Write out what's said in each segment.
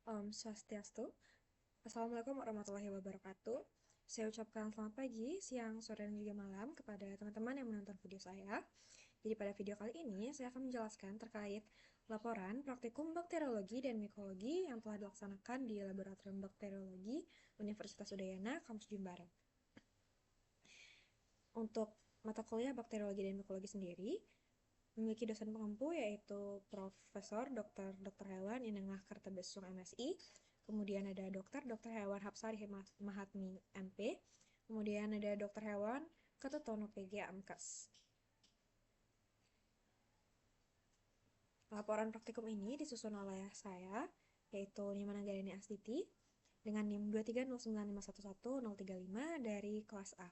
Swastiastu. Assalamualaikum warahmatullahi wabarakatuh. Saya ucapkan selamat pagi, siang, sore, dan juga malam kepada teman-teman yang menonton video saya. Jadi pada video kali ini, saya akan menjelaskan terkait laporan praktikum bakteriologi dan mikologi yang telah dilaksanakan di Laboratorium Bakteriologi Universitas Udayana, Kampus Jimbaran. Untuk mata kuliah bakteriologi dan mikologi sendiri, memiliki dosen pengampu yaitu Profesor Dr. Hewan Inengah Kartabesung MSI, kemudian ada Dr. Hewan Hapsari Mahatmi MP, kemudian ada Dr. Hewan Ketutono PG Amkes. Laporan praktikum ini disusun oleh saya, yaitu Nimana Garini Astiti, dengan NIM 23095111035 dari kelas A.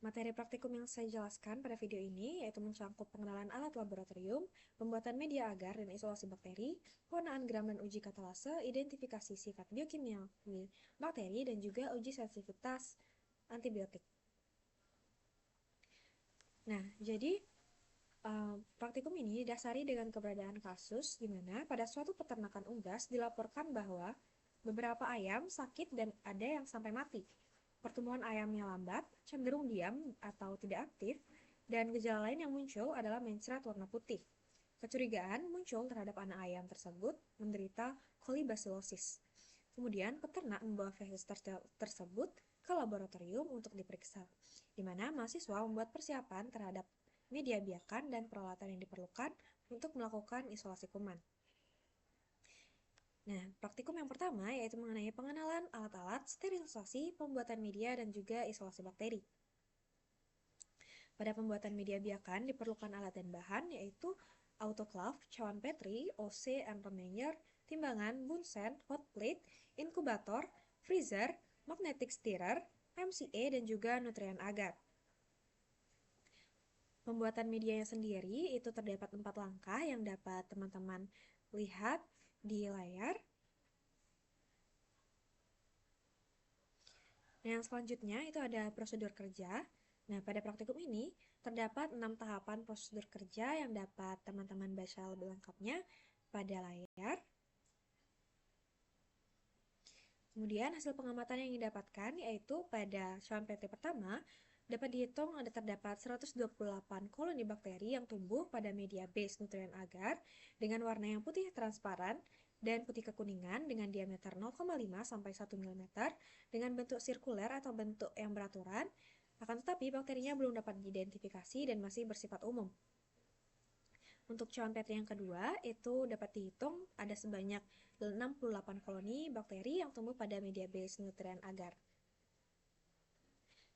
Materi praktikum yang saya jelaskan pada video ini yaitu mencangkup pengenalan alat laboratorium, pembuatan media agar dan isolasi bakteri, pewarnaan gram dan uji katalase, identifikasi sifat biokimia bakteri, dan juga uji sensitivitas antibiotik. Nah, jadi praktikum ini didasari dengan keberadaan kasus di mana pada suatu peternakan unggas dilaporkan bahwa beberapa ayam sakit dan ada yang sampai mati. Pertumbuhan ayamnya lambat, cenderung diam atau tidak aktif, dan gejala lain yang muncul adalah mencret warna putih. Kecurigaan muncul terhadap anak ayam tersebut menderita kolibasilosis. Kemudian peternak membawa fesis tersebut ke laboratorium untuk diperiksa, di mana mahasiswa membuat persiapan terhadap media biakan dan peralatan yang diperlukan untuk melakukan isolasi kuman. Nah, praktikum yang pertama yaitu mengenai pengenalan alat-alat, sterilisasi, pembuatan media, dan juga isolasi bakteri. Pada pembuatan media biakan diperlukan alat dan bahan yaitu autoclave, cawan Petri, OC and Remainer, timbangan, bunsen, hot plate, inkubator, freezer, magnetic stirrer, MCA, dan juga nutrien agar. Pembuatan medianya sendiri itu terdapat 4 langkah yang dapat teman-teman lihat di layar. Nah, yang selanjutnya itu ada prosedur kerja. Nah, pada praktikum ini terdapat 6 tahapan prosedur kerja yang dapat teman-teman baca lebih lengkapnya pada layar. Kemudian hasil pengamatan yang didapatkan yaitu pada cawan PT pertama dapat dihitung terdapat 128 koloni bakteri yang tumbuh pada media base nutrien agar dengan warna yang putih transparan dan putih kekuningan dengan diameter 0,5 sampai 1 mm dengan bentuk sirkuler atau bentuk yang beraturan. Akan tetapi bakterinya belum dapat diidentifikasi dan masih bersifat umum. Untuk cawan Petri yang kedua, itu dapat dihitung ada sebanyak 68 koloni bakteri yang tumbuh pada media base nutrien agar.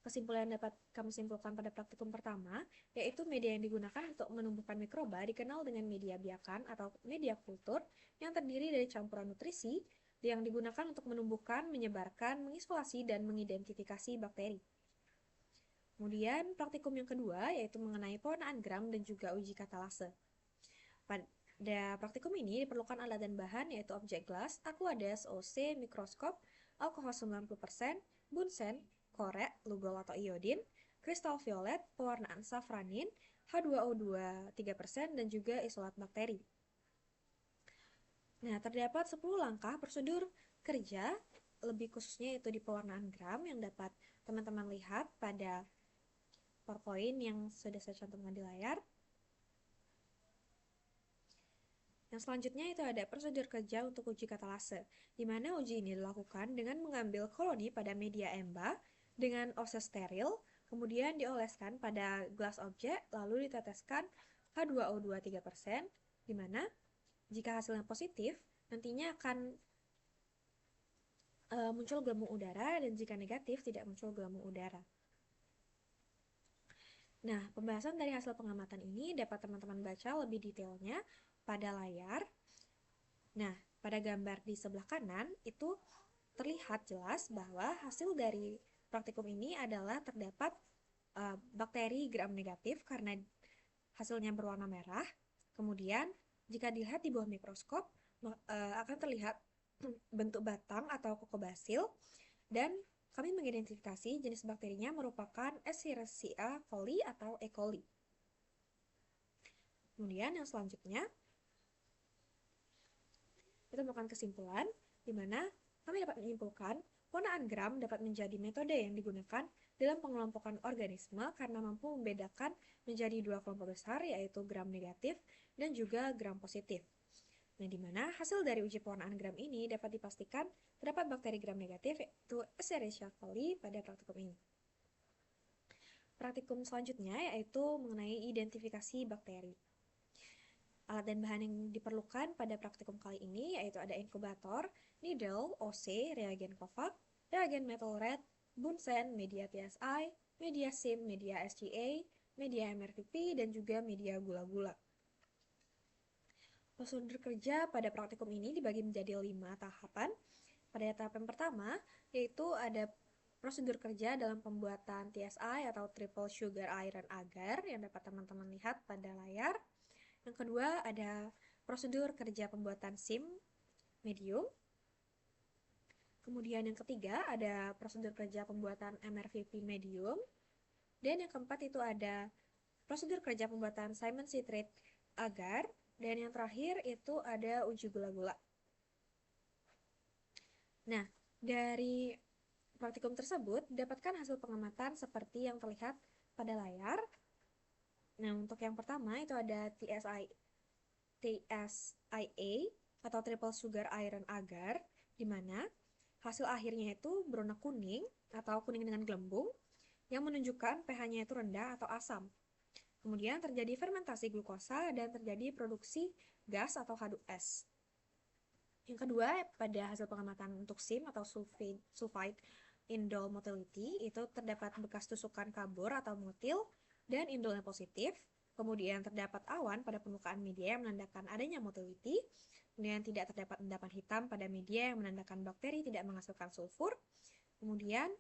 Kesimpulan yang dapat kami simpulkan pada praktikum pertama, yaitu media yang digunakan untuk menumbuhkan mikroba dikenal dengan media biakan atau media kultur yang terdiri dari campuran nutrisi yang digunakan untuk menumbuhkan, menyebarkan, mengisolasi, dan mengidentifikasi bakteri. Kemudian praktikum yang kedua yaitu mengenai pewarnaan gram dan juga uji katalase. Pada praktikum ini diperlukan alat dan bahan yaitu objek gelas, aquades, OC, mikroskop, alkohol 90%, bunsen, korek, lugol atau iodin, kristal violet, pewarnaan safranin, H2O2 3%, dan juga isolat bakteri. Nah, terdapat 10 langkah prosedur kerja, lebih khususnya itu di pewarnaan gram yang dapat teman-teman lihat pada PowerPoint yang sudah saya cantumkan di layar. Yang selanjutnya itu ada prosedur kerja untuk uji katalase, di mana uji ini dilakukan dengan mengambil koloni pada media EMBA dengan oses steril, kemudian dioleskan pada gelas objek, lalu diteteskan H2O2 3%, di mana jika hasilnya positif, nantinya akan muncul gelembung udara, dan jika negatif tidak muncul gelembung udara. Nah, pembahasan dari hasil pengamatan ini dapat teman-teman baca lebih detailnya pada layar. Nah, pada gambar di sebelah kanan itu terlihat jelas bahwa hasil dari praktikum ini adalah terdapat bakteri gram negatif karena hasilnya berwarna merah. Kemudian, jika dilihat di bawah mikroskop, akan terlihat bentuk batang atau kokobasil, dan kami mengidentifikasi jenis bakterinya merupakan Escherichia coli atau E. coli. Kemudian yang selanjutnya, kita melakukan kesimpulan, di mana kami dapat menyimpulkan penggunaan gram dapat menjadi metode yang digunakan dalam pengelompokan organisme karena mampu membedakan menjadi dua kelompok besar, yaitu gram negatif dan juga gram positif. Nah, di mana hasil dari uji pewarnaan gram ini dapat dipastikan terdapat bakteri gram negatif, yaitu Escherichia coli pada praktikum ini. Praktikum selanjutnya yaitu mengenai identifikasi bakteri. Alat dan bahan yang diperlukan pada praktikum kali ini yaitu ada inkubator, needle, OC, reagen Kovac, reagen metal red, Bunsen, media PSI, media SIM, media SGA, media MRVP, dan juga media gula-gula. Prosedur kerja pada praktikum ini dibagi menjadi 5 tahapan. Pada tahap yang pertama, yaitu ada prosedur kerja dalam pembuatan TSI atau Triple Sugar Iron Agar yang dapat teman-teman lihat pada layar. Yang kedua, ada prosedur kerja pembuatan SIM medium. Kemudian yang ketiga, ada prosedur kerja pembuatan MRVP medium. Dan yang keempat itu ada prosedur kerja pembuatan Simon citrate agar. Dan yang terakhir itu ada uji gula-gula. Nah, dari praktikum tersebut, dapatkan hasil pengamatan seperti yang terlihat pada layar. Nah, untuk yang pertama itu ada TSIA atau Triple Sugar Iron Agar, di mana hasil akhirnya itu berwarna kuning atau kuning dengan gelembung yang menunjukkan pH-nya itu rendah atau asam. Kemudian terjadi fermentasi glukosa dan terjadi produksi gas atau H2S. Yang kedua, pada hasil pengamatan untuk SIM atau sulfide indole motility itu terdapat bekas tusukan kabur atau motil dan indolnya positif. Kemudian terdapat awan pada permukaan media yang menandakan adanya motility. Kemudian tidak terdapat endapan hitam pada media yang menandakan bakteri tidak menghasilkan sulfur. Kemudian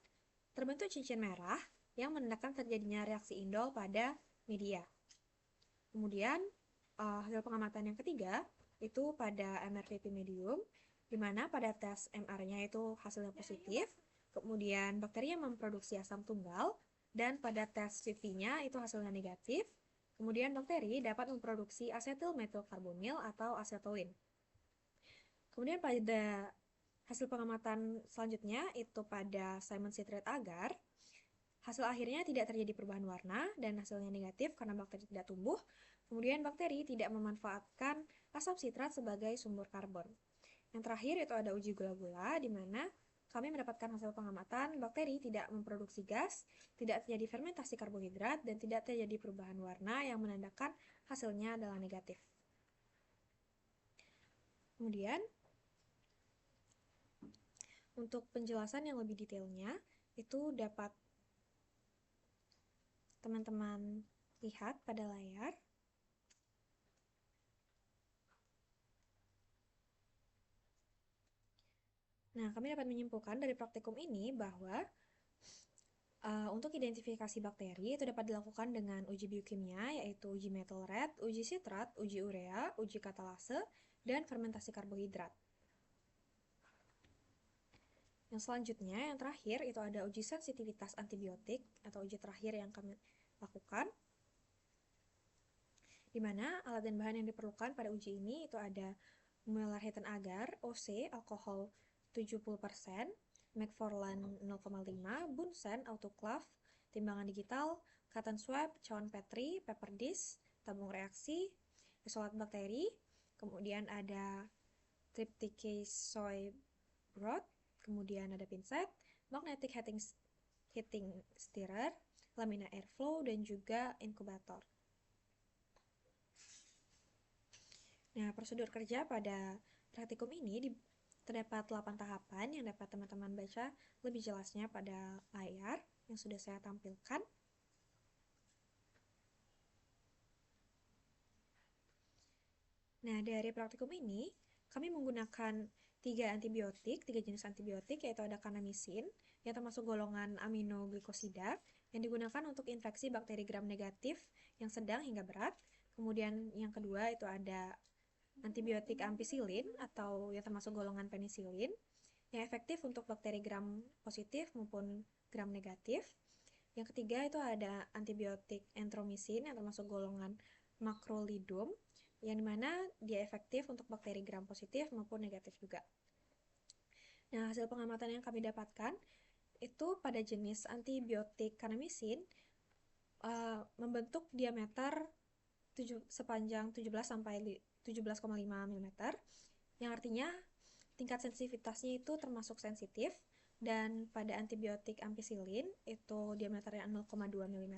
terbentuk cincin merah yang menandakan terjadinya reaksi indol pada media. Kemudian hasil pengamatan yang ketiga itu pada MRVP medium, di mana pada tes MR-nya itu hasilnya positif, kemudian bakteri yang memproduksi asam tunggal, dan pada tes CV-nya itu hasilnya negatif, kemudian bakteri dapat memproduksi asetil metilkarbonil atau asetolin. Kemudian pada hasil pengamatan selanjutnya itu pada Simon citrate agar, hasil akhirnya tidak terjadi perubahan warna dan hasilnya negatif karena bakteri tidak tumbuh. Kemudian bakteri tidak memanfaatkan asam sitrat sebagai sumber karbon. Yang terakhir itu ada uji gula-gula, di mana kami mendapatkan hasil pengamatan bakteri tidak memproduksi gas, tidak terjadi fermentasi karbohidrat, dan tidak terjadi perubahan warna yang menandakan hasilnya adalah negatif. Kemudian, untuk penjelasan yang lebih detailnya, itu dapat teman-teman lihat pada layar. Nah, kami dapat menyimpulkan dari praktikum ini bahwa untuk identifikasi bakteri itu dapat dilakukan dengan uji biokimia, yaitu uji metal red, uji sitrat, uji urea, uji katalase, dan fermentasi karbohidrat. Yang selanjutnya, yang terakhir, itu ada uji sensitivitas antibiotik atau uji terakhir yang kami lakukan, di mana alat dan bahan yang diperlukan pada uji ini itu ada Mueller-Heaton agar, OC, alkohol 70%, McFarland 0,5, Bunsen, autoclave, timbangan digital, cotton swab, cawan Petri, paper dish, tabung reaksi, isolat bakteri, kemudian ada triptychase soy rod, kemudian ada pinset, magnetic heating stirrer, lamina airflow, dan juga inkubator. Nah, prosedur kerja pada praktikum ini terdapat 8 tahapan yang dapat teman-teman baca lebih jelasnya pada layar yang sudah saya tampilkan. Nah, dari praktikum ini, kami menggunakan 3 jenis antibiotik, yaitu ada kanamisin, yang termasuk golongan aminoglikosida, yang digunakan untuk infeksi bakteri gram negatif yang sedang hingga berat. Kemudian yang kedua itu ada antibiotik ampicillin atau yang termasuk golongan penisilin, yang efektif untuk bakteri gram positif maupun gram negatif. Yang ketiga itu ada antibiotik entromisin yang termasuk golongan macrolidum, yang dimana dia efektif untuk bakteri gram positif maupun negatif juga. Nah, hasil pengamatan yang kami dapatkan itu pada jenis antibiotik kanamisin membentuk diameter sepanjang 17 sampai 17,5 mm, yang artinya tingkat sensitivitasnya itu termasuk sensitif, dan pada antibiotik ampicillin itu diameternya 0,2 mm,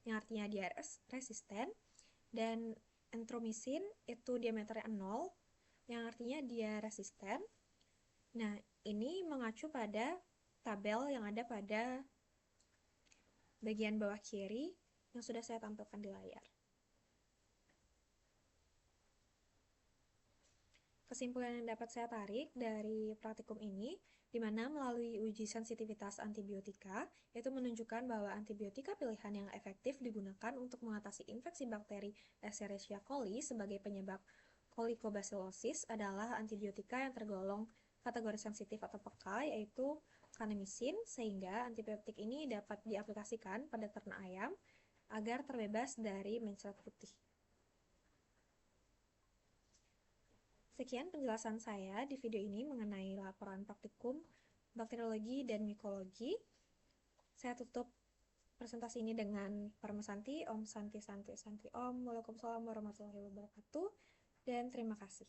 yang artinya dia resisten, dan entromisin itu diameternya 0, yang artinya dia resisten. Nah, ini mengacu pada tabel yang ada pada bagian bawah kiri yang sudah saya tampilkan di layar. Kesimpulan yang dapat saya tarik dari praktikum ini, di mana melalui uji sensitivitas antibiotika, itu menunjukkan bahwa antibiotika pilihan yang efektif digunakan untuk mengatasi infeksi bakteri Escherichia coli sebagai penyebab kolikobasilosis adalah antibiotika yang tergolong kategori sensitif atau peka, yaitu kanamisin, sehingga antibiotik ini dapat diaplikasikan pada ternak ayam agar terbebas dari mencret putih. Sekian penjelasan saya di video ini mengenai laporan praktikum bakteriologi dan mikologi. Saya tutup presentasi ini dengan Parma Santi, Om Santi Santi Santi Om, Waalaikumsalam warahmatullahi wabarakatuh, dan terima kasih.